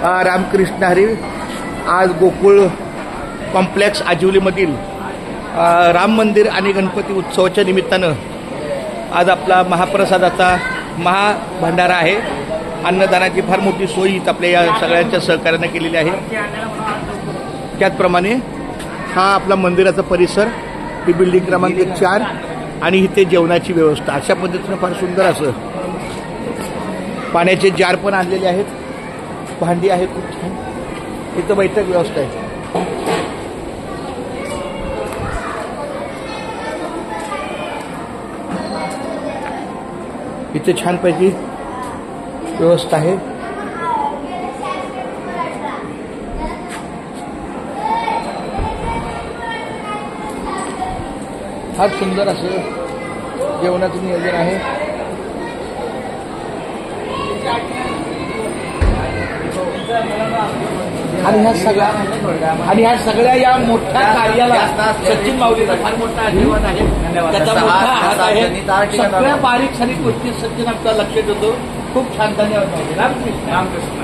रामकृष्ण हरी आज गोकुळ कॉम्प्लेक्स आजिवलीमधील राम मंदिर आणि गणपती उत्सवाच्या निमित्तानं आज आपला महाप्रसादाचा महाभंडारा आहे। अन्नदानाची फार मोठी सोय आपल्या या सगळ्यांच्या सहकार्याने केलेली आहे। त्याचप्रमाणे हा आपला मंदिराचा परिसर, ही बिल्डिंग क्रमांक 4 आणि इथे जेवणाची व्यवस्था अशा पद्धतीने फार सुंदर असं पाण्याचे जार पण आणलेले आहेत, भांडी आहेत खूप छान, इथं बैठक व्यवस्था आहे। इथे छानपैकी व्यवस्था आहे। फार सुंदर असं जेवणाचं नियोजन आहे। आणि ह्या सगळ्या या मोठ्या कार्याला सचिन माऊलीचा फार मोठा आशीर्वाद आहे, त्याचा मोठा हात आहे। सगळ्या बारीक सारीक गोष्टी सचिन आपल्याला लक्ष देतो। खूप छान, धन्यवाद। रामकृष्ण।